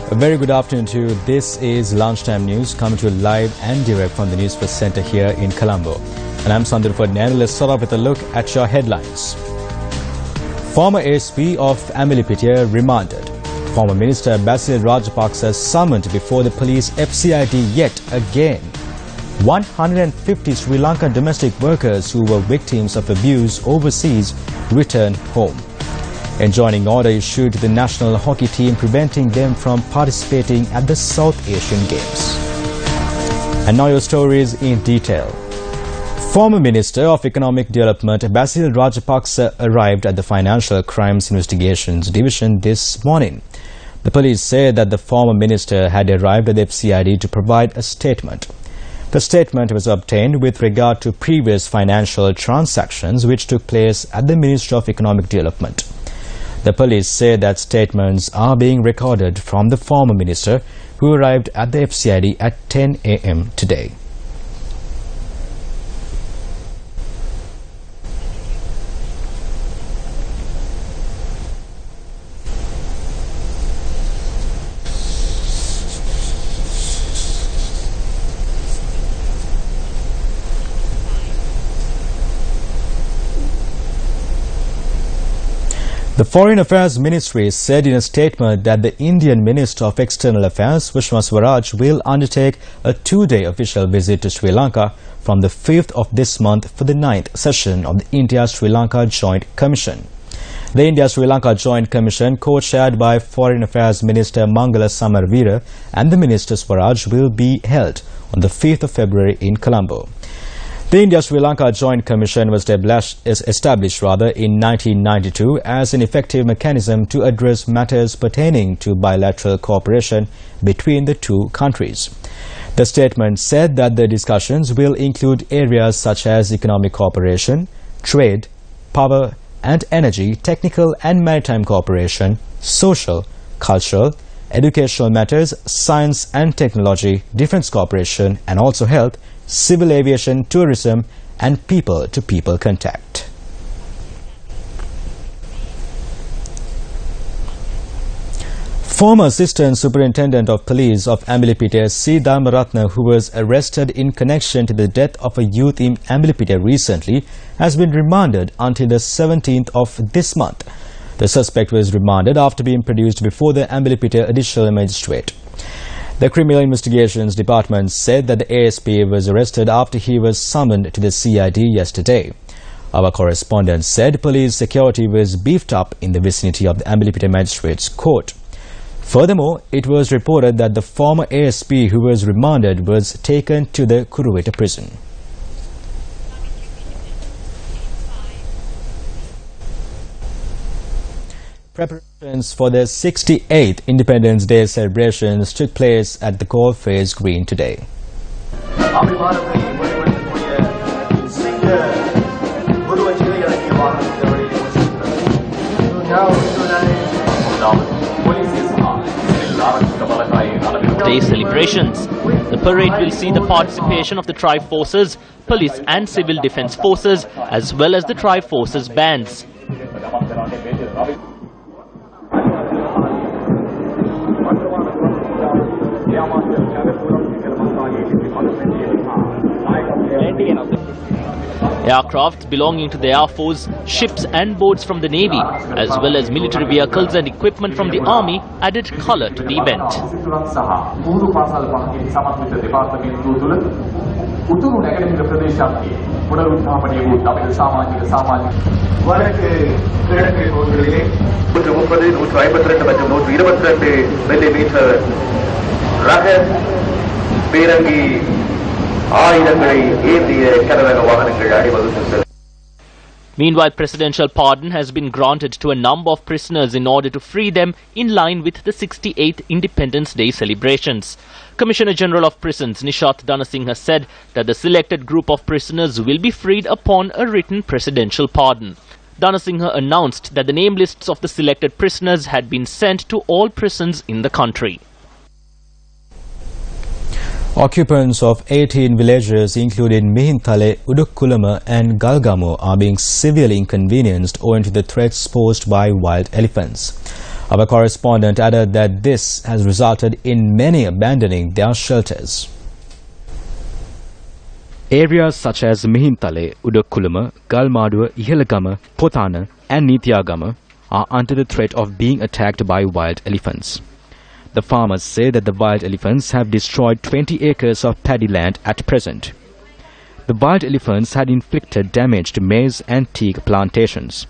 A very good afternoon to you. This is Lunchtime News coming to you live and direct from the Newsfirst Center here in Colombo. And I'm Sandhu Ferdinand. Let's start off with a look at your headlines. Former ASP of Amelipitia remanded. Former Minister Basil Rajapaksa summoned before the police FCID yet again. 150 Sri Lankan domestic workers who were victims of abuse overseas returned home. Enjoining order issued to the national hockey team preventing them from participating at the South Asian Games. And now your stories in detail. Former Minister of Economic Development Basil Rajapaksa arrived at the Financial Crimes Investigations Division this morning. The police said that the former minister had arrived at the FCID to provide a statement. The statement was obtained with regard to previous financial transactions which took place at the Ministry of Economic Development. The police say that statements are being recorded from the former minister who arrived at the FCID at 10 a.m. today. The Foreign Affairs Ministry said in a statement that the Indian Minister of External Affairs, Sushma Swaraj, will undertake a two-day official visit to Sri Lanka from the 5th of this month for the 9th session of the India-Sri Lanka Joint Commission. The India-Sri Lanka Joint Commission, co-chaired by Foreign Affairs Minister Mangala Samarveera and the Minister Swaraj, will be held on the 5th of February in Colombo. The India-Sri Lanka Joint Commission was established in 1992 as an effective mechanism to address matters pertaining to bilateral cooperation between the two countries. The statement said that the discussions will include areas such as economic cooperation, trade, power and energy, technical and maritime cooperation, social, cultural, educational matters, science and technology, defense cooperation and also health, civil aviation, tourism and people-to-people contact. Former Assistant Superintendent of Police of Amelipitia, C. Dharmaratna, who was arrested in connection to the death of a youth in Amelipitia recently, has been remanded until the 17th of this month. The suspect was remanded after being produced before the Amelipitia Additional Magistrate. The Criminal Investigations Department said that the ASP was arrested after he was summoned to the CID yesterday. Our correspondent said police security was beefed up in the vicinity of the Amelipitia Magistrates Court. Furthermore, it was reported that the former ASP who was remanded was taken to the Kuruweta prison. Preparations for the 68th Independence Day celebrations took place at the Coalface Green today. Day celebrations. The parade will see the participation of the Tri-Forces, police and civil defense forces, as well as the Tri-Forces bands. Aircrafts belonging to the Air Force, ships and boats from the Navy, as well as military vehicles and equipment from the Army added colour to the event. Meanwhile, presidential pardon has been granted to a number of prisoners in order to free them in line with the 68th Independence Day celebrations. Commissioner General of Prisons Nishat Dhanasinghe said that the selected group of prisoners will be freed upon a written presidential pardon. Dhanasinghe announced that the name lists of the selected prisoners had been sent to all prisons in the country. Occupants of 18 villages including Mihintale, Udukkulama and Galgamo are being severely inconvenienced owing to the threats posed by wild elephants. Our correspondent added that this has resulted in many abandoning their shelters. Areas such as Mihintale, Udakulama, Galmaduwa, Ihalagama, Potana and Nithyagama are under the threat of being attacked by wild elephants. The farmers say that the wild elephants have destroyed 20 acres of paddy land at present. The wild elephants had inflicted damage to maize and teak plantations.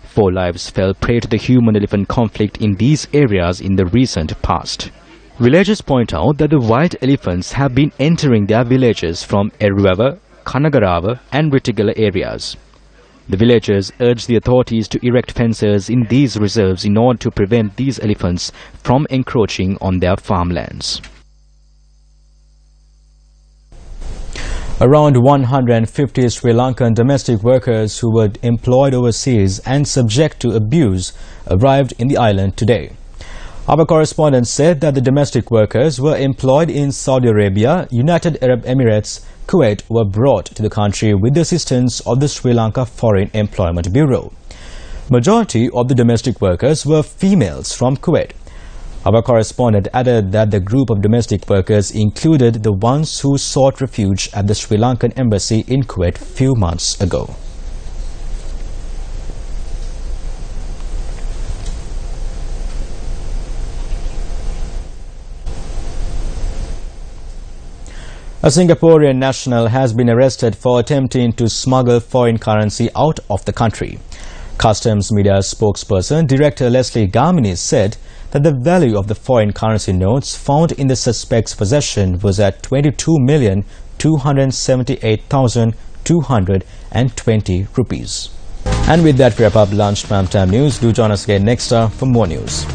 4 lives fell prey to the human-elephant conflict in these areas in the recent past. Villagers point out that the wild elephants have been entering their villages from Eruava, Kanagarava and Ritigala areas. The villagers urge the authorities to erect fences in these reserves in order to prevent these elephants from encroaching on their farmlands. Around 150 Sri Lankan domestic workers who were employed overseas and subject to abuse arrived in the island today. Our correspondent said that the domestic workers were employed in Saudi Arabia, United Arab Emirates, Kuwait were brought to the country with the assistance of the Sri Lanka Foreign Employment Bureau. Majority of the domestic workers were females from Kuwait. Our correspondent added that the group of domestic workers included the ones who sought refuge at the Sri Lankan embassy in Kuwait few months ago. A Singaporean national has been arrested for attempting to smuggle foreign currency out of the country. Customs media spokesperson Director Leslie Garmini said that the value of the foreign currency notes found in the suspect's possession was at 22,278,220 rupees. And with that, we wrap up Lunch Prime Time News. Do join us again next hour for more news.